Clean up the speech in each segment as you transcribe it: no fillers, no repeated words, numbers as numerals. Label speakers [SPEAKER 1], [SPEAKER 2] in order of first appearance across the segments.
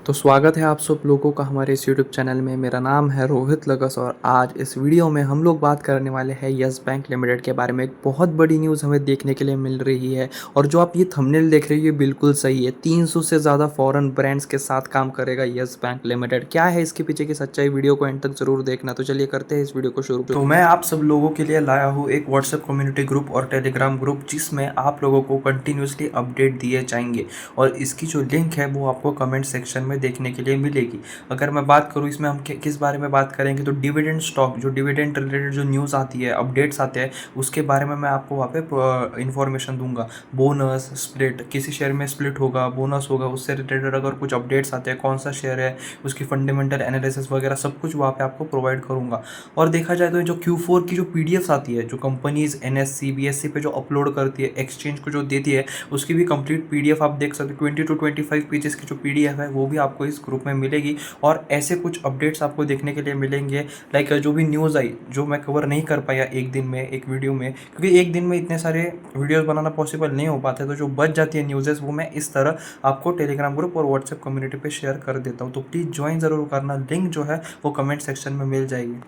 [SPEAKER 1] तो स्वागत है आप सब लोगों का हमारे इस यूट्यूब चैनल में। मेरा नाम है रोहित लगस और आज इस वीडियो में हम लोग बात करने वाले हैं यस बैंक लिमिटेड के बारे में। एक बहुत बड़ी न्यूज़ हमें देखने के लिए मिल रही है और जो आप ये थंबनेल देख रहे हो ये बिल्कुल सही है। 300 से ज़्यादा फॉरेन ब्रांड्स के साथ काम करेगा यस बैंक लिमिटेड। क्या है इसके पीछे की सच्चाई, वीडियो को एंड तक जरूर देखना। तो चलिए करते हैं इस वीडियो को शुरू। तो मैं आप सब लोगों के लिए लाया हूँ एक व्हाट्सएप कम्युनिटी ग्रुप और टेलीग्राम ग्रुप, जिसमें आप लोगों को कंटिन्यूसली अपडेट दिए जाएंगे और इसकी जो लिंक है वो आपको कमेंट सेक्शन में देखने के लिए मिलेगी। अगर मैं बात करूँ इसमें हम किस बारे में बात करेंगे, तो डिविडेंड स्टॉक, जो डिविडेंड रिलेटेड जो न्यूज़ आती है, अपडेट्स आते हैं, उसके बारे में मैं आपको वहाँ पे इन्फॉर्मेशन दूंगा। बोनस स्प्लिट, किसी शेयर में स्प्लिट होगा, बोनस होगा, उससे रिलेटेड अगर कुछ अपडेट्स आते हैं, कौन सा शेयर है, उसकी फंडामेंटल एनालिसिस वगैरह सब कुछ वहाँ पे आपको प्रोवाइड करूँगा। और देखा जाए तो जो Q4 की जो पीडीएफ्स आती है, जो कंपनीज NSE BSE पे जो अपलोड करती है, एक्सचेंज को जो देती है, उसकी भी कंप्लीट पीडीएफ आप देख सकते हो। 20 to 25 पेजेस की जो पीडीएफ है वो भी आपको इस ग्रुप में मिलेगी और ऐसे कुछ अपडेट्स आपको देखने के लिए मिलेंगे। लाइक जो भी न्यूज़ आई, जो मैं कवर नहीं कर पाया एक दिन में एक वीडियो में, क्योंकि एक दिन में इतने सारे वीडियोस बनाना पॉसिबल नहीं हो पाते, तो जो बच जाती है न्यूज़ेस वो मैं इस तरह आपको टेलीग्राम ग्रुप और व्हाट्सएप कम्युनिटी पे शेयर कर देता हूँ। तो प्लीज़ ज्वाइन ज़रूर करना, लिंक जो है वो कमेंट सेक्शन में मिल जाएगी।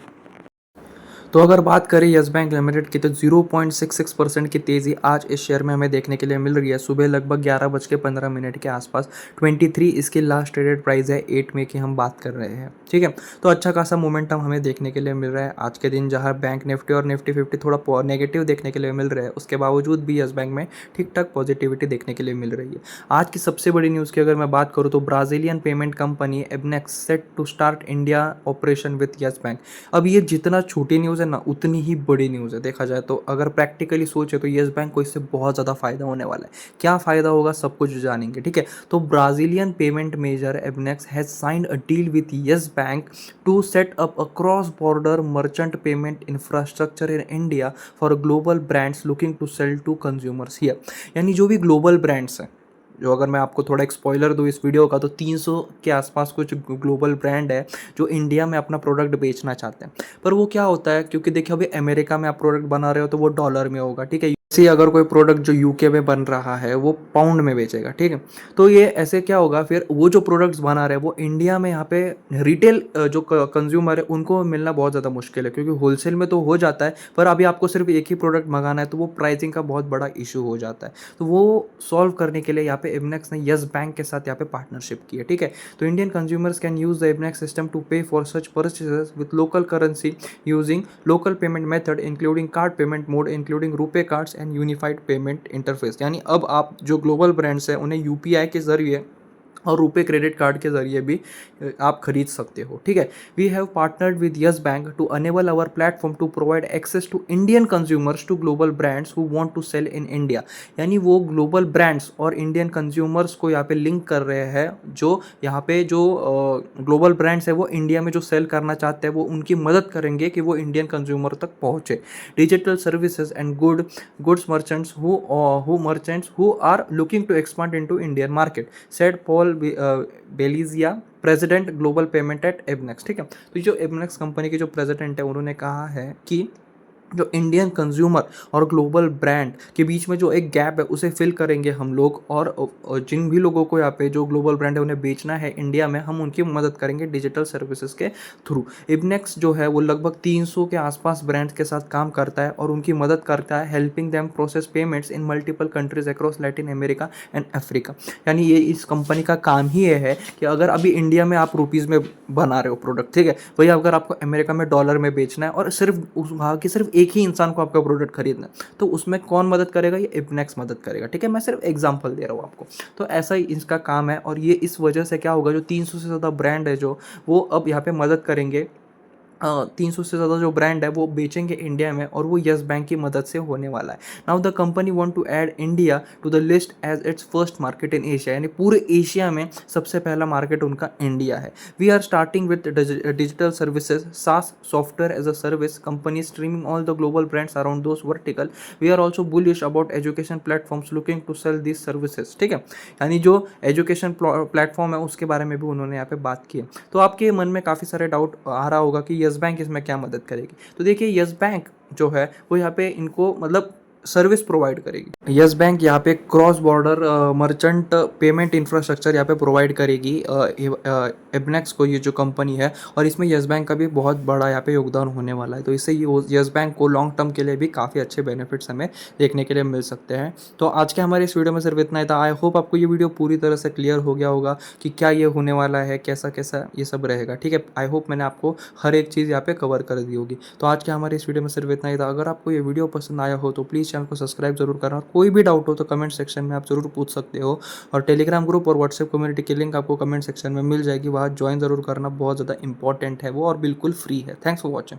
[SPEAKER 1] तो अगर बात करें यस बैंक लिमिटेड की, तो 0.66% की तेज़ी आज इस शेयर में हमें देखने के लिए मिल रही है। सुबह लगभग 11:15 के आसपास 23 इसकी लास्ट ट्रेडेड प्राइस है। 8 मई की हम बात कर रहे हैं, ठीक है। तो अच्छा खासा मोमेंटम हमें देखने के लिए मिल रहा है आज के दिन, जहां बैंक निफ्टी और निफ्टी 50 थोड़ा नेगेटिव देखने के लिए मिल रहा है, उसके बावजूद भी यस बैंक में ठीक ठाक पॉजिटिविटी देखने के लिए मिल रही है। आज की सबसे बड़ी न्यूज़ की अगर मैं बात करूँ, तो Brazilian payment company EBANX set to start India operation with Yes Bank. अब ये जितना छोटी न्यूज़ है ना, उतनी ही बड़ी न्यूज़ है देखा जाए तो। अगर प्रैक्टिकली सोचे तो यस बैंक को इससे बहुत ज़्यादा फायदा होने वाला है। क्या फ़ायदा होगा सब कुछ जानेंगे, ठीक है। तो Brazilian payment major EBANX has signed a deal with Yes Bank to set up a cross border merchant payment infrastructure in India for global brands looking to sell to consumers here. यानी जो भी global brands हैं, जो अगर मैं आपको थोड़ा एक स्पॉइलर दूँ इस वीडियो का, तो 300 के आसपास कुछ ग्लोबल ब्रांड है जो इंडिया में अपना प्रोडक्ट बेचना चाहते हैं। पर वो क्या होता है, क्योंकि देखिए अभी अमेरिका में आप प्रोडक्ट बना रहे हो तो वो डॉलर में होगा, ठीक है। ऐसे ही अगर कोई प्रोडक्ट जो यूके में बन रहा है वो पाउंड में बेचेगा, ठीक है। तो ये ऐसे क्या होगा, फिर वो जो प्रोडक्ट्स बना रहे हैं वो इंडिया में यहाँ पे रिटेल जो कंज्यूमर है उनको मिलना बहुत ज़्यादा मुश्किल है, क्योंकि होलसेल में तो हो जाता है, पर अभी आपको सिर्फ एक ही प्रोडक्ट मंगाना है तो वो प्राइसिंग का बहुत बड़ा इशू हो जाता है। तो वो सॉल्व करने के लिए यहाँ पे इबनेक्स ने यस बैंक के साथ यहाँ पे पार्टनरशिप की है, ठीक है। तो Indian consumers can use the EBANX system to pay for such purchases with local currency using local payment method including card payment mode including RuPay cards and unified payment interface. यानी अब आप जो ग्लोबल ब्रांड्स हैं उन्हें UPI के जरिए और RuPay credit card के जरिए भी आप खरीद सकते हो, ठीक है। We have partnered with Yes Bank to enable our platform to provide access to Indian consumers to global brands who want to sell in India. यानी वो ग्लोबल ब्रांड्स और इंडियन कंज्यूमर्स को यहाँ पे लिंक कर रहे हैं, जो यहाँ पे जो ग्लोबल ब्रांड्स है वो इंडिया में जो सेल करना चाहते हैं वो उनकी मदद करेंगे कि वो इंडियन कंज्यूमर तक पहुँचे। Digital services and goods merchants who are looking to expand into Indian market, said Paul Belizia, president global payment at EBANX, ठीक है। तो जो एबनेक्स कंपनी के जो प्रेसिडेंट है उन्होंने कहा है कि जो इंडियन कंज्यूमर और ग्लोबल ब्रांड के बीच में जो एक गैप है उसे फिल करेंगे हम लोग, और जिन भी लोगों को यहाँ पे जो ग्लोबल ब्रांड है उन्हें बेचना है इंडिया में, हम उनकी मदद करेंगे डिजिटल सर्विसेज के थ्रू। इबनेक्स जो है वो लगभग 300 के आसपास ब्रांड्स के साथ काम करता है और उनकी मदद करता है, helping them process payments in multiple countries across Latin America and Africa. यानी ये इस कंपनी का काम ही ये है कि अगर अभी इंडिया में आप रुपीज़ में बना रहे हो प्रोडक्ट, ठीक है, वही अगर आपको अमेरिका में डॉलर में बेचना है और सिर्फ उस वहाँ की सिर्फ एक ही इंसान को आपका प्रोडक्ट खरीदना है, तो उसमें कौन मदद करेगा, ये इबनेक्स मदद करेगा, ठीक है। मैं सिर्फ एग्जांपल दे रहा हूँ आपको। तो ऐसा ही इसका काम है और ये इस वजह से क्या होगा, जो 300 से ज़्यादा ब्रांड है जो वो अब यहाँ पे मदद करेंगे। 300 से ज़्यादा जो ब्रांड है वो बेचेंगे इंडिया में और वो यस बैंक की मदद से होने वाला है। Now the company want to add India to the list as its first market in Asia. यानी पूरे एशिया में सबसे पहला मार्केट उनका इंडिया है। We are starting with digital services, SaaS software as a service company streaming all the global brands around those vertical. We are also bullish about education platforms looking to sell this services, ठीक है। यानी जो education platform है उसके बारे में भी उन्होंने यहाँ पे बात की है। तो आपके मन में काफ़ी सारे डाउट आ रहा होगा कि यस बैंक इसमें क्या मदद करेगी। तो देखिए यस बैंक जो है वो यहाँ पे इनको मतलब सर्विस प्रोवाइड करेगी। यस बैंक यहाँ पे cross border merchant payment infrastructure यहाँ पे प्रोवाइड करेगी एबनेक्स को, ये जो कंपनी है, और इसमें यस बैंक का भी बहुत बड़ा यहाँ पे योगदान होने वाला है। तो इससे यस बैंक को लॉन्ग टर्म के लिए भी काफ़ी अच्छे बेनिफिट्स हमें देखने के लिए मिल सकते हैं। तो आज के हमारे इस वीडियो में सिर्फ इतना ही था। आई होप आपको ये वीडियो पूरी तरह से क्लियर हो गया होगा कि क्या ये होने वाला है, कैसा कैसा ये सब रहेगा। ठीक है, आई होप मैंने आपको हर एक चीज़ यहाँ पे कवर कर दी होगी। तो आज के हमारे इस वीडियो में सिर्फ इतना ही था। अगर आपको ये वीडियो पसंद आया हो तो प्लीज़ चैनल को सब्सक्राइब जरूर करना, और कोई भी डाउट हो तो कमेंट सेक्शन में आप जरूर पूछ सकते हो। और टेलीग्राम ग्रुप और व्हाट्सएप कम्युनिटी की लिंक आपको कमेंट सेक्शन में मिल जाएगी, वहाँ ज्वाइन जरूर करना, बहुत ज़्यादा इंपॉर्टेंट है वो और बिल्कुल फ्री है। Thanks for watching.